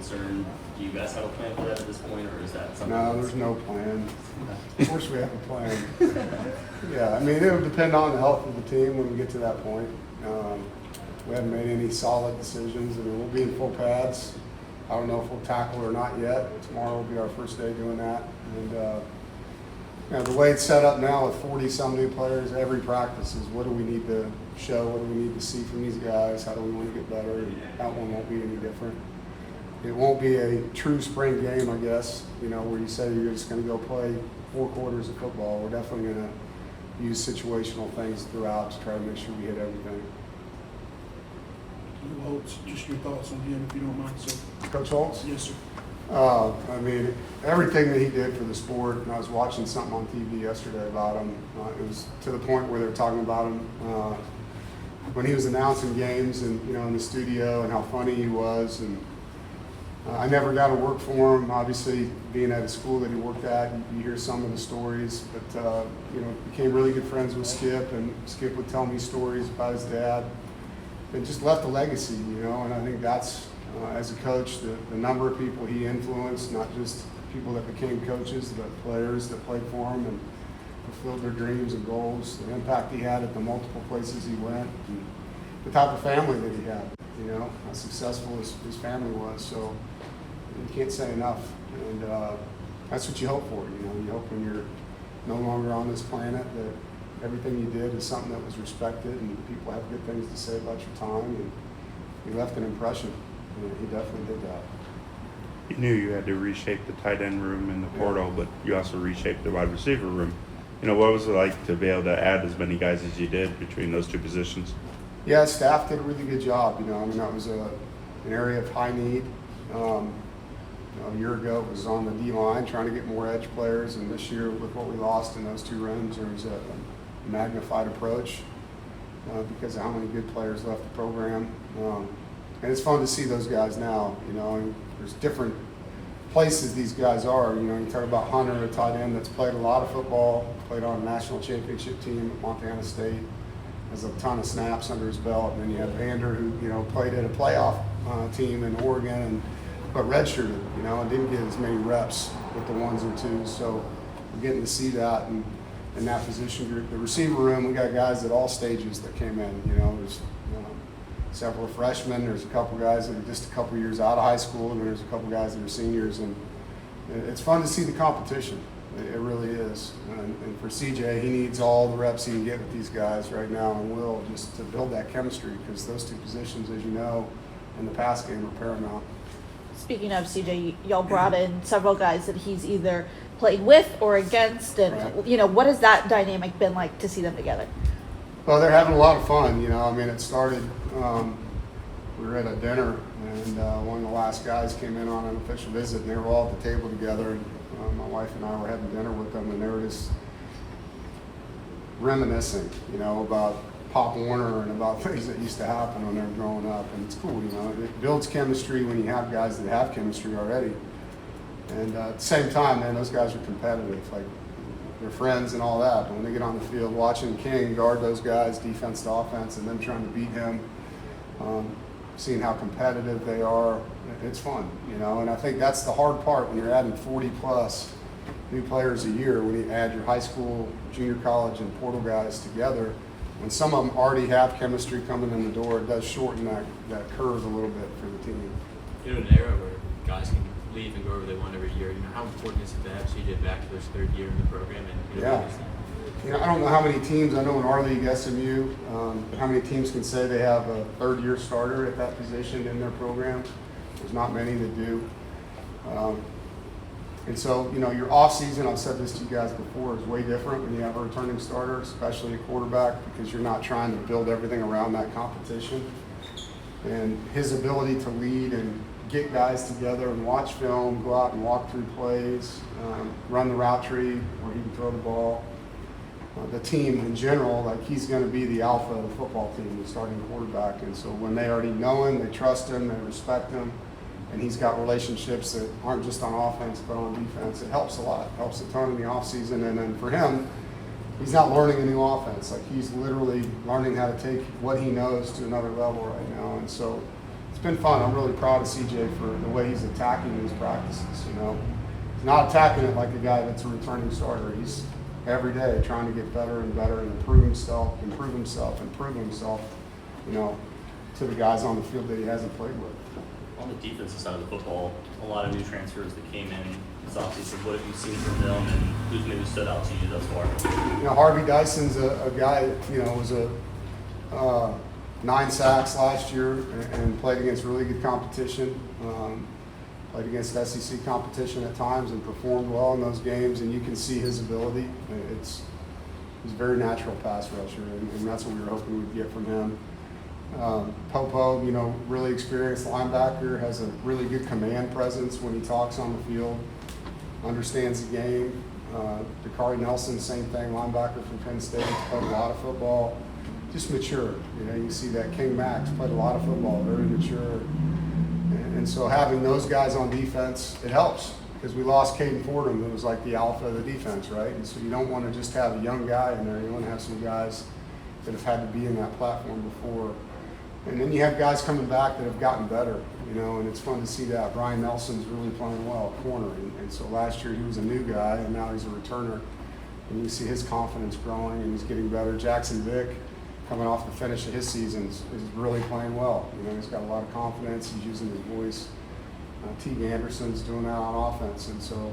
concern. Do you guys have a plan for that at this point, or is that something? No, there's no plan. Of course we have a plan. Yeah, I mean, it would depend on the health of the team when we get to that point. We haven't made any solid decisions. I mean, we'll be in full pads. I don't know if we'll tackle or not yet. Tomorrow will be our first day doing that. And you know, the way it's set up now with 40-some new players, every practice is what do we need to show, what do we need to see from these guys, how do we want to get better, and that one won't be any different. It won't be a true spring game, I guess, you know, where you say you're just going to go play 4 quarters of football. We're definitely going to use situational things throughout to try to make sure we hit everything. Holtz, just your thoughts on him, if you don't mind, sir. Coach Holtz? Yes, sir. I mean, everything that he did for the sport, and I was watching something on TV yesterday about him. It was to the point where they were talking about him when he was announcing games and, you know, in the studio and how funny he was. And I never got to work for him. Obviously, being at a school that he worked at, you hear some of the stories. But, you know, became really good friends with Skip, and Skip would tell me stories about his dad. And just left a legacy, you know, and I think that's, as a coach, the number of people he influenced, not just people that became coaches, but players that played for him and fulfilled their dreams and goals, the impact he had at the multiple places he went, and the type of family that he had, you know, how successful his family was. So you can't say enough. And that's what you hope for, you know. You hope when you're no longer on this planet that everything you did is something that was respected and people have good things to say about your time. And he left an impression. And he definitely did that. You knew you had to reshape the tight end room in the portal, but you also reshaped the wide receiver room. You know, what was it like to be able to add as many guys as you did between those two positions? Yeah, staff did a really good job. You know, I mean, that was an area of high need. You know, a year ago it was on the D-line trying to get more edge players, and this year with what we lost in those 2 rooms, there was a magnified approach because of how many good players left the program. And it's fun to see those guys now, you know, and there's different places these guys are. You know, you talk about Hunter, a tight end that's played a lot of football, played on a national championship team at Montana State, has a ton of snaps under his belt. And then you have Vander, who, you know, played at a playoff team in Oregon, but redshirted, you know, and didn't get as many reps with the 1s and 2s. So we're getting to see that in that position group. The receiver room, we got guys at all stages that came in, you know. There's several freshmen. There's a couple guys that are just a couple years out of high school, and there's a couple guys that are seniors. And it's fun to see the competition. It really is. And for CJ, he needs all the reps he can get with these guys right now, and will, just to build that chemistry, because those 2 positions, as you know, in the pass game are paramount. Speaking of CJ, y'all brought in several guys that he's either played with or against, and Right. you know, what has that dynamic been like to see them together? Well, they're having a lot of fun, you know. I mean, it started, we were at a dinner, and one of the last guys came in on an official visit, and they were all at the table together. And my wife and I were having dinner with them, and they were just reminiscing, you know, about Pop Warner and about things that used to happen when they were growing up. And it's cool, you know. It builds chemistry when you have guys that have chemistry already. And at the same time, man, those guys are competitive. Like, they're friends and all that. But when they get on the field, watching King guard those guys, defense to offense, and them trying to beat him, seeing how competitive they are, it's fun, you know. And I think that's the hard part when you're adding 40-plus new players a year, when you add your high school, junior college, and portal guys together. When some of them already have chemistry coming in the door, it does shorten that curve a little bit for the team. You know, in an era where guys can leave and go wherever they want every year, you know, how important is it to have CJ back to his 3rd year in the program? And, you know, Yeah. You know, I don't know how many teams, I know in our league, SMU, but how many teams can say they have a 3rd-year starter at that position in their program? There's not many that do. And so, you know, your off-season, I've said this to you guys before, is way different when you have a returning starter, especially a quarterback, because you're not trying to build everything around that competition. And his ability to lead and get guys together and watch film, go out and walk through plays, run the route tree where he can throw the ball. The team in general, like, he's going to be the alpha of the football team, the starting quarterback. And so when they already know him, they trust him, they respect him, and he's got relationships that aren't just on offense but on defense, it helps a lot. It helps a ton in the offseason. And then for him, he's not learning a new offense. Like, he's literally learning how to take what he knows to another level right now. And so it's been fun. I'm really proud of CJ for the way he's attacking these practices. You know, he's not attacking it like a guy that's a returning starter. He's every day trying to get better and better and improve himself. You know, to the guys on the field that he hasn't played with. On the defensive side of the football, a lot of new transfers that came in this offseason. What have you seen from them, and who's maybe stood out to you thus far? You know, Harvey Dyson's a guy, you know, was a 9 sacks last year and played against really good competition. Played against SEC competition at times and performed well in those games, and you can see his ability. He's a very natural pass rusher, and that's what we were hoping we'd get from him. Popo, you know, really experienced linebacker, has a really good command presence when he talks on the field, understands the game. Dakari Nelson, same thing, linebacker from Penn State, played a lot of football, just mature. You know, you see that King Max played a lot of football, very mature. And so having those guys on defense, it helps because we lost Caden Fordham, who was like the alpha of the defense, right? And so you don't want to just have a young guy in there. You want to have some guys that have had to be in that platform before. And then you have guys coming back that have gotten better, you know, and it's fun to see that. Brian Nelson's really playing well at corner. And so last year he was a new guy, and now he's a returner. And you see his confidence growing, and he's getting better. Jackson Vick, coming off the finish of his season, is really playing well. You know, he's got a lot of confidence. He's using his voice. Teague Anderson's doing that on offense. And so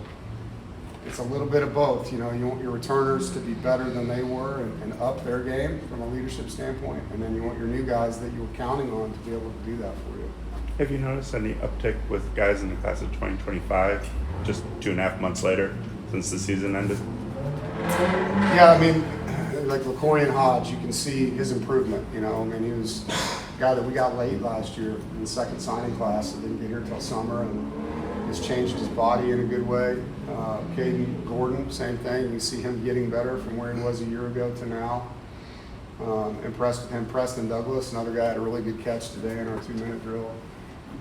it's a little bit of both. You know, you want your returners to be better than they were and up their game from a leadership standpoint. And then you want your new guys that you were counting on to be able to do that for you. Have you noticed any uptick with guys in the class of 2025 just 2.5 months later since the season ended? Yeah, I mean, like LaCorian Hodge, you can see his improvement. You know, I mean, he was a guy that we got late last year in the second signing class and didn't get here till summer, and has changed his body in a good way. Caden Gordon, same thing. You see him getting better from where he was a year ago to now. Impressed with him. Preston Douglas, another guy, had a really good catch today in our 2-minute drill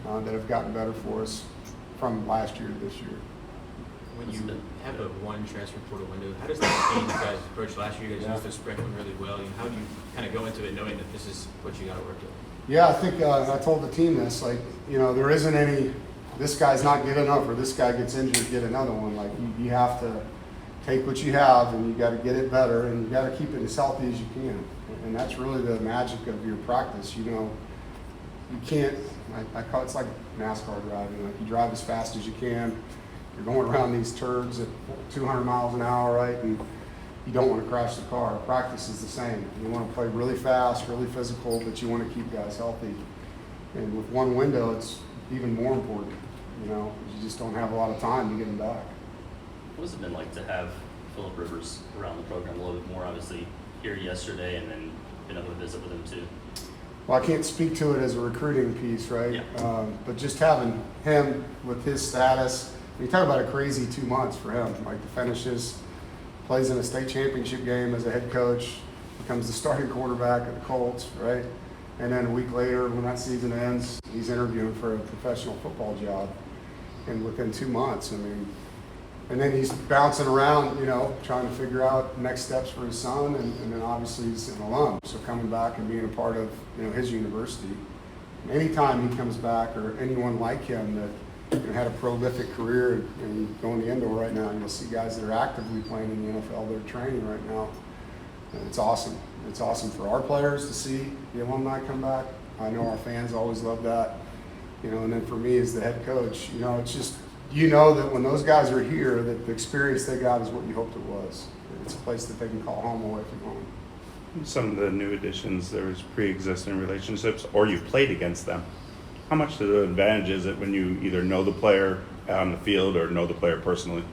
that have gotten better for us from last year to this year. When you have a one transfer portal window, how does that change you guys' approach? Last year you guys used the spring one really well. How do you kind of go into it knowing that this is what you got to work with? Yeah, I think I told the team this, like, you know, there isn't any, this guy's not good enough or this guy gets injured, get another one. Like, you have to take what you have and you got to get it better and you got to keep it as healthy as you can. And that's really the magic of your practice. You know, you can't, I call it's like NASCAR driving. Like, you drive as fast as you can. You're going around these turds at 200 miles an hour, right? And you don't want to crash the car. Practice is the same. You want to play really fast, really physical, but you want to keep guys healthy. And with one window, it's even more important. You know, you just don't have a lot of time to get them back. What has it been like to have Phillip Rivers around the program a little bit more? Obviously, here yesterday and then been able to visit with him too. Well, I can't speak to it as a recruiting piece, right? Yeah. But just having him with his status, you talk about a crazy 2 months for him. Like, the finishes, plays in a state championship game as a head coach, becomes the starting quarterback at the Colts, right? And then a week later, when that season ends, he's interviewing for a professional football job. And within 2 months, I mean, and then he's bouncing around, you know, trying to figure out next steps for his son, and then obviously he's an alum, so coming back and being a part of, you know, his university. Anytime he comes back, or anyone like him that, you know, had a prolific career, and going to indoor right now, and you'll see guys that are actively playing in the NFL, they're training right now. And it's awesome. It's awesome for our players to see the alumni come back. I know our fans always love that. You know, and then for me as the head coach, you know, it's just, you know that when those guys are here, that the experience they got is what you hoped it was. It's a place that they can call home away from home. Some of the new additions, there was pre-existing relationships, or you played against them. How much of an advantage is it when you either know the player on the field or know the player personally?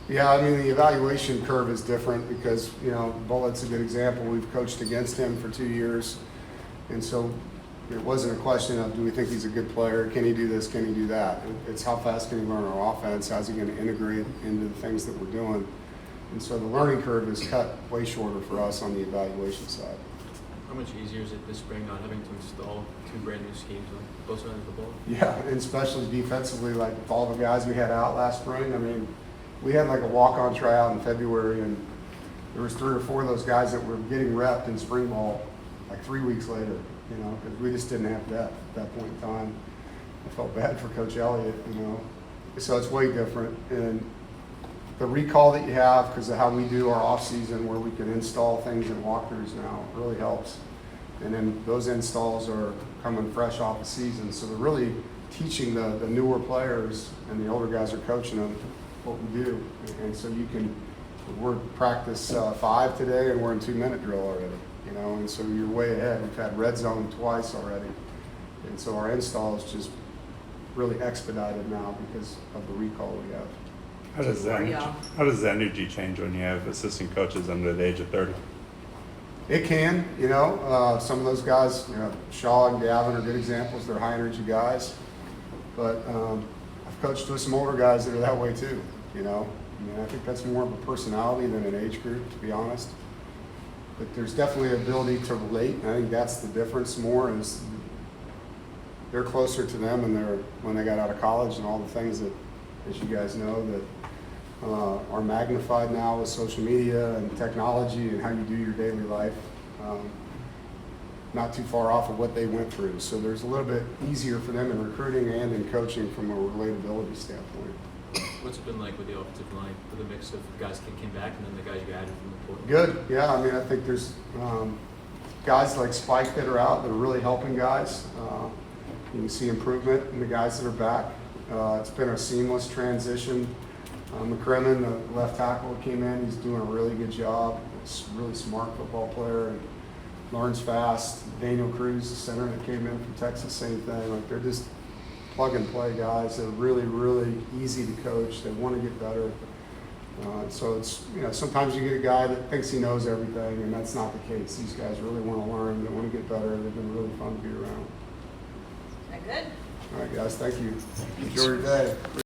Yeah, I mean, the evaluation curve is different because, you know, Bullett's a good example. We've coached against him for 2 years. And so it wasn't a question of, do we think he's a good player? Can he do this? Can he do that? It's how fast can he learn our offense? How's he going to integrate into the things that we're doing? And so the learning curve is cut way shorter for us on the evaluation side. How much easier is it this spring not having to install 2 brand new schemes on both sides of the ball? Yeah, and especially defensively, like with all the guys we had out last spring. I mean, we had like a walk-on tryout in February, and there was 3 or 4 of those guys that were getting repped in spring ball like 3 weeks later. you know, because we just didn't have depth at that point in time. I felt bad for Coach Elliott, you know. So it's way different. And the recall that you have, because of how we do our off season, where we can install things in walkthroughs now, really helps. And then those installs are coming fresh off the season, so they're really teaching the newer players, and the older guys are coaching them what we do. And so we're practice 5 today, and we're in 2-minute drill already, you know. And so you're way ahead. We've had red zone twice already, and so our install is just really expedited now because of the recall we have. How does the energy change when you have assistant coaches under the age of 30? It can, you know. Some of those guys, you know, Shaw and Gavin are good examples. They're high energy guys. But I've coached with some older guys that are that way too, you know. I mean, I think that's more of a personality than an age group, to be honest. But there's definitely an ability to relate, and I think that's the difference more is they're closer to them and when they got out of college and all the things that, as you guys know, that are magnified now with social media and technology and how you do your daily life. Not too far off of what they went through. So there's a little bit easier for them in recruiting and in coaching from a relatability standpoint. What's it been like with the offensive line, with a mix of guys that came back and then the guys you added from the portal? Good, yeah. I mean, I think there's guys like Spike that are out that are really helping guys. You can see improvement in the guys that are back. It's been a seamless transition. McCrimmon, the left tackle, came in. He's doing a really good job. He's a really smart football player and learns fast. Daniel Cruz, the center that came in from Texas, same thing. Like, they're just plug and play guys. They're really, really easy to coach. They want to get better. So it's, you know, sometimes you get a guy that thinks he knows everything, and that's not the case. These guys really want to learn. They want to get better. They've been really fun to be around. Very good. All right, guys. Thank you. Enjoy your day.